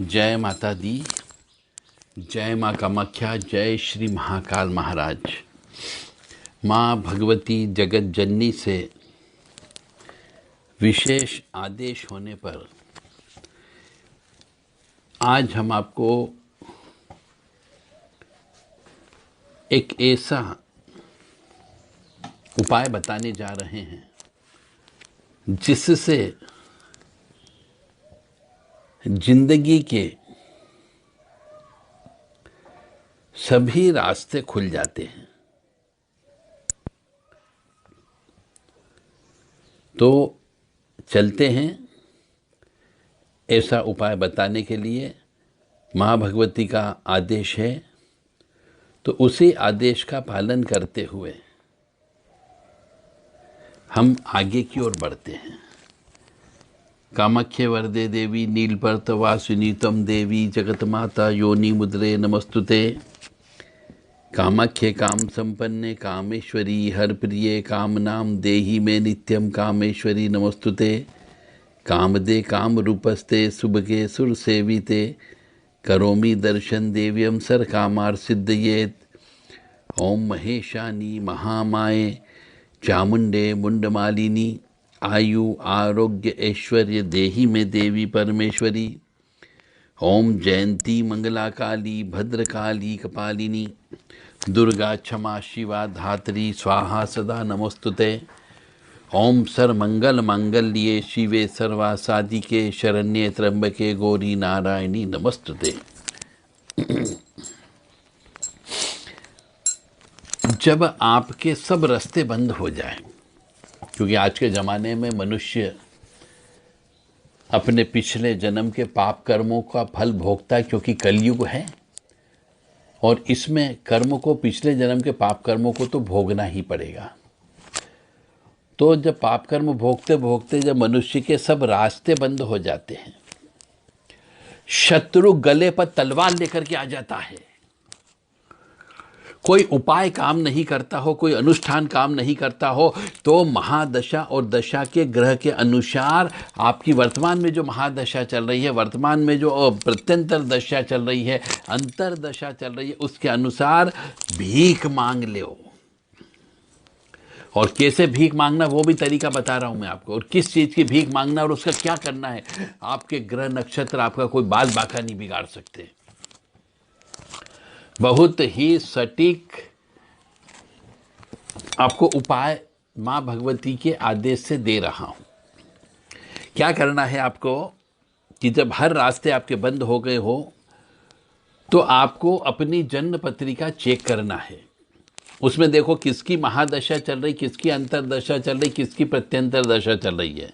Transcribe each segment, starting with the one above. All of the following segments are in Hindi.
जय माता दी, जय माँ कामाख्या, जय श्री महाकाल महाराज। माँ भगवती जगत जननी से विशेष आदेश होने पर आज हम आपको एक ऐसा उपाय बताने जा रहे हैं जिससे जिंदगी के सभी रास्ते खुल जाते हैं। तो चलते हैं ऐसा उपाय बताने के लिए। माँ भगवती का आदेश है तो उसी आदेश का पालन करते हुए हम आगे की ओर बढ़ते हैं। कामाख्ये वरदे देवी नीलपर्त वासिनी तम देवी जगत माता योनि मुद्रे नमस्तुते। कामाख्ये काम संपन्ने कामेश्वरी हर प्रिये काम नाम देहि में नित्यम कामेश्वरी नमस्तुते। कामदे काम रूपस्ते सुभगे सुर सेविते करोमि दर्शन देव्यम सर कामार सिद्धयेत। ओम महेशानी महामाये चामुंडे मुंडमालिनी आयु आरोग्य ऐश्वर्य देहि में देवी परमेश्वरी। ओम जयंती मंगला काली भद्रकाली कपालिनी दुर्गा क्षमा शिवा धात्री स्वाहा सदा नमोस्तुते। ओम सर्वमंगल मांगल्ये शिवे सर्वा साधिके शरण्ये त्र्यंबके गौरी नारायणी नमस्तुते। जब आपके सब रास्ते बंद हो जाएं, क्योंकि आज के ज़माने में मनुष्य अपने पिछले जन्म के पाप कर्मों का फल भोगता है, क्योंकि कलयुग है और इसमें कर्म को, पिछले जन्म के पाप कर्मों को तो भोगना ही पड़ेगा। तो जब पाप कर्म भोगते भोगते जब मनुष्य के सब रास्ते बंद हो जाते हैं, शत्रु गले पर तलवार लेकर के आ जाता है, कोई उपाय काम नहीं करता हो, कोई अनुष्ठान काम नहीं करता हो, तो महादशा और दशा के ग्रह के अनुसार आपकी वर्तमान में जो महादशा चल रही है, वर्तमान में जो प्रत्यंतर दशा चल रही है, अंतर दशा चल रही है, उसके अनुसार भीख मांग लो। और कैसे भीख मांगना वो भी तरीका बता रहा हूं मैं आपको, और किस चीज़ की भीख मांगना और उसका क्या करना है। आपके ग्रह नक्षत्र आपका कोई बाल बाका नहीं बिगाड़ सकते। बहुत ही सटीक आपको उपाय माँ भगवती के आदेश से दे रहा हूं। क्या करना है आपको कि जब हर रास्ते आपके बंद हो गए हो तो आपको अपनी जन्म पत्रिका चेक करना है। उसमें देखो किसकी महादशा चल रही, किसकी अंतरदशा चल रही, किसकी प्रत्यंतर दशा चल रही है।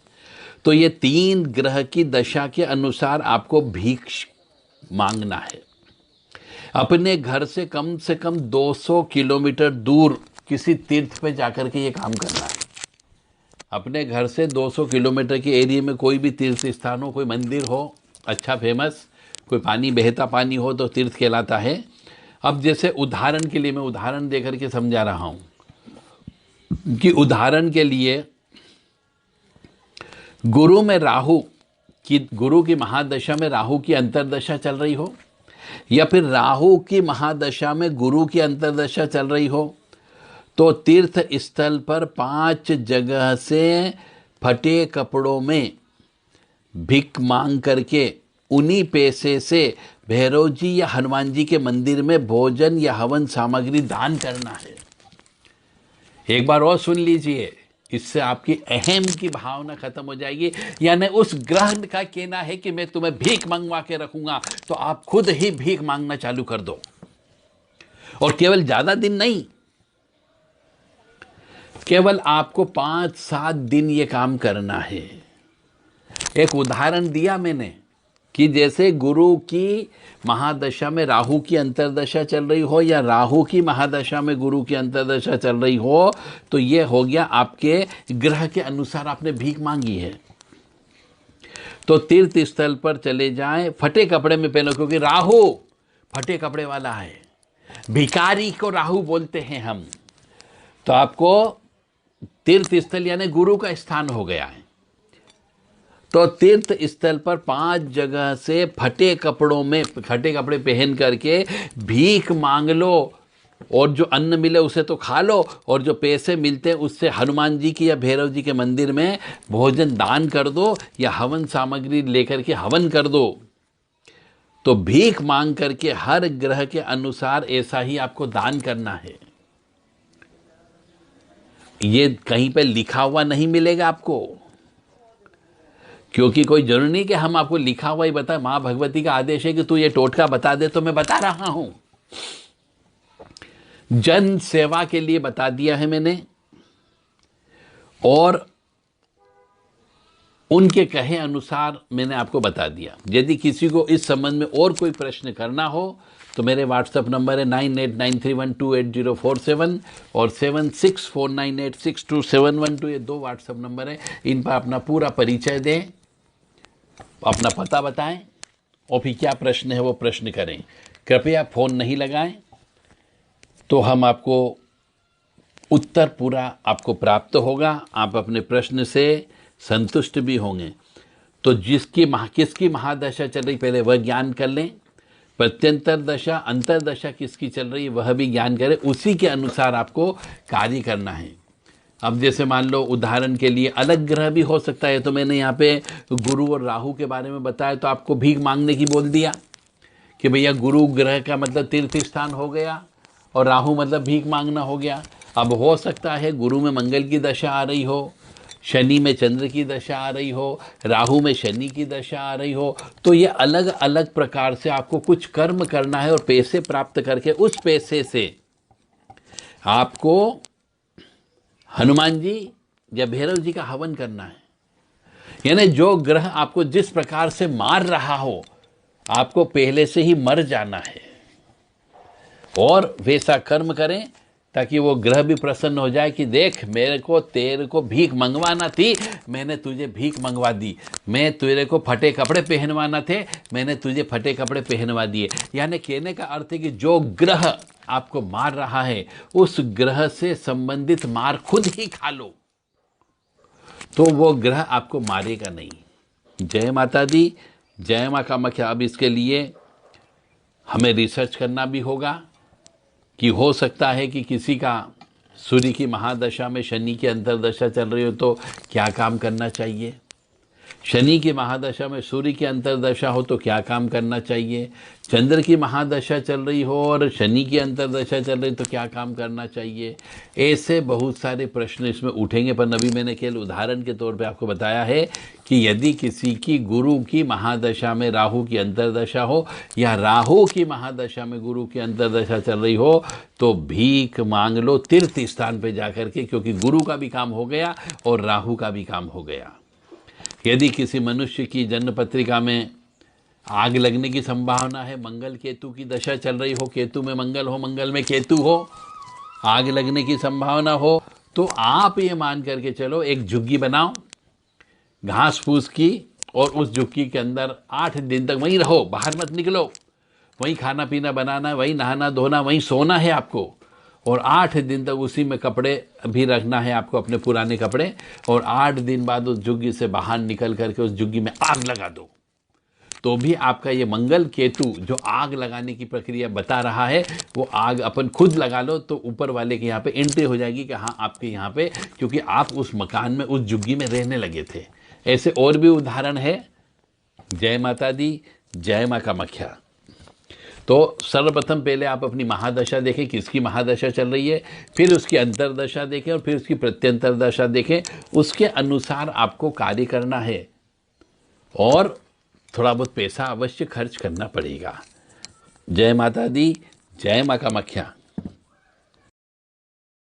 तो ये 3 ग्रह की दशा के अनुसार आपको भीख मांगना है। अपने घर से कम 200 किलोमीटर दूर किसी तीर्थ पे जाकर के ये काम करना है। अपने घर से 200 किलोमीटर के एरिया में कोई भी तीर्थ स्थान हो, कोई मंदिर हो अच्छा फेमस, कोई पानी बहता पानी हो तो तीर्थ कहलाता है। अब जैसे उदाहरण के लिए मैं उदाहरण देकर के समझा रहा हूं कि उदाहरण के लिए गुरु में राहु की, गुरु की महादशा में राहु की अंतरदशा चल रही हो, या फिर राहु की महादशा में गुरु की अंतरदशा चल रही हो, तो तीर्थ स्थल पर 5 जगह से फटे कपड़ों में भिक मांग करके उन्हीं पैसे से भैरव जी या हनुमान जी के मंदिर में भोजन या हवन सामग्री दान करना है। एक बार और सुन लीजिए, इससे आपकी अहम की भावना खत्म हो जाएगी। यानी उस ग्रह का कहना है कि मैं तुम्हें भीख मंगवा के रखूंगा, तो आप खुद ही भीख मांगना चालू कर दो। और केवल ज्यादा दिन नहीं, केवल आपको 5-7 दिन ये काम करना है। एक उदाहरण दिया मैंने कि जैसे गुरु की महादशा में राहु की अंतरदशा चल रही हो, या राहु की महादशा में गुरु की अंतरदशा चल रही हो, तो ये हो गया आपके ग्रह के अनुसार आपने भीख मांगी है। तो तीर्थ स्थल पर चले जाएं, फटे कपड़े में पहनो, क्योंकि राहु फटे कपड़े वाला है, भिखारी को राहु बोलते हैं हम। तो आपको तीर्थ स्थल यानी गुरु का स्थान हो गया है, तो तीर्थ स्थल पर 5 जगह से फटे कपड़े पहन करके भीख मांग लो, और जो अन्न मिले उसे तो खा लो, और जो पैसे मिलते हैं उससे हनुमान जी की या भैरव जी के मंदिर में भोजन दान कर दो, या हवन सामग्री लेकर के हवन कर दो। तो भीख मांग करके हर ग्रह के अनुसार ऐसा ही आपको दान करना है। ये कहीं पे लिखा हुआ नहीं मिलेगा आपको, क्योंकि कोई जरूरी नहीं कि हम आपको लिखा हुआ ही बताएं। मां भगवती का आदेश है कि तू ये टोटका बता दे, तो मैं बता रहा हूं। जन सेवा के लिए बता दिया है मैंने, और उनके कहे अनुसार मैंने आपको बता दिया। यदि किसी को इस संबंध में और कोई प्रश्न करना हो तो मेरे व्हाट्सएप नंबर है 9893128047 और 7649862712। ये 2 व्हाट्सएप नंबर है। इन पर अपना पूरा परिचय दें, अपना पता बताएं, और फिर क्या प्रश्न है वो प्रश्न करें। कृपया फ़ोन नहीं लगाएं, तो हम आपको उत्तर पूरा आपको प्राप्त होगा। आप अपने प्रश्न से संतुष्ट भी होंगे। तो किसकी महादशा चल रही पहले वह ज्ञान कर लें, प्रत्यंतर दशा अंतरदशा किसकी चल रही है वह भी ज्ञान करें, उसी के अनुसार आपको कार्य करना है। अब जैसे मान लो उदाहरण के लिए अलग ग्रह भी हो सकता है, तो मैंने यहाँ पे गुरु और राहु के बारे में बताया, तो आपको भीख मांगने की बोल दिया कि भैया गुरु ग्रह का मतलब तीर्थ स्थान हो गया और राहु मतलब भीख मांगना हो गया। अब हो सकता है गुरु में मंगल की दशा आ रही हो, शनि में चंद्र की दशा आ रही हो, राहु में शनि की दशा आ रही हो, तो ये अलग अलग प्रकार से आपको कुछ कर्म करना है और पैसे प्राप्त करके उस पैसे से आपको हनुमान जी या भैरव जी का हवन करना है। यानी जो ग्रह आपको जिस प्रकार से मार रहा हो, आपको पहले से ही मर जाना है और वैसा कर्म करें ताकि वो ग्रह भी प्रसन्न हो जाए कि देख तेरे को भीख मंगवाना थी, मैंने तुझे भीख मंगवा दी। मैं तेरे को फटे कपड़े पहनवाना थे, मैंने तुझे फटे कपड़े पहनवा दिए। यानी कहने का अर्थ है कि जो ग्रह आपको मार रहा है उस ग्रह से संबंधित मार खुद ही खा लो, तो वो ग्रह आपको मारेगा नहीं। जय माता दी, जय मां कामाख्या। अब इसके लिए हमें रिसर्च करना भी होगा कि हो सकता है कि किसी का सूर्य की महादशा में शनि की अंतरदशा चल रही हो तो क्या काम करना चाहिए, शनि की महादशा में सूर्य की अंतरदशा हो तो क्या काम करना चाहिए, चंद्र की महादशा चल रही हो और शनि की अंतरदशा चल रही तो क्या काम करना चाहिए। ऐसे बहुत सारे प्रश्न इसमें उठेंगे, पर अभी मैंने केवल उदाहरण के तौर पे आपको बताया है कि यदि किसी की गुरु की महादशा में राहु की अंतरदशा हो या राहु की महादशा में गुरु की अंतरदशा चल रही हो तो भीख मांग लो तीर्थ स्थान पे जाकर के, क्योंकि गुरु का भी काम हो गया और राहु का भी काम हो गया। यदि किसी मनुष्य की जन्म पत्रिका में आग लगने की संभावना है, मंगल केतु की दशा चल रही हो, केतु में मंगल हो, मंगल में केतु हो, आग लगने की संभावना हो, तो आप ये मान करके चलो एक झुग्गी बनाओ घास फूस की, और उस झुग्गी के अंदर 8 दिन तक वहीं रहो, बाहर मत निकलो। वहीं खाना पीना बनाना है, वहीं नहाना धोना, वहीं सोना है आपको, और 8 दिन तक उसी में कपड़े भी रखना है आपको, अपने पुराने कपड़े। और 8 दिन बाद उस झुग्गी से बाहर निकल करके उस झुग्गी में आग लगा दो, तो भी आपका ये मंगल केतु जो आग लगाने की प्रक्रिया बता रहा है वो आग अपन खुद लगा लो, तो ऊपर वाले के यहाँ पे एंट्री हो जाएगी कि हाँ आपके यहाँ पे, क्योंकि आप उस मकान में उस झुग्गी में रहने लगे थे। ऐसे और भी उदाहरण है। जय माता दी, जय मां कामाख्या। तो सर्वप्रथम पहले आप अपनी महादशा देखें, किसकी महादशा चल रही है, फिर उसकी अंतरदशा देखें और फिर उसकी प्रत्यंतर दशा देखें, उसके अनुसार आपको कार्य करना है और थोड़ा बहुत पैसा अवश्य खर्च करना पड़ेगा। जय माता दी, जय मां कामाख्या।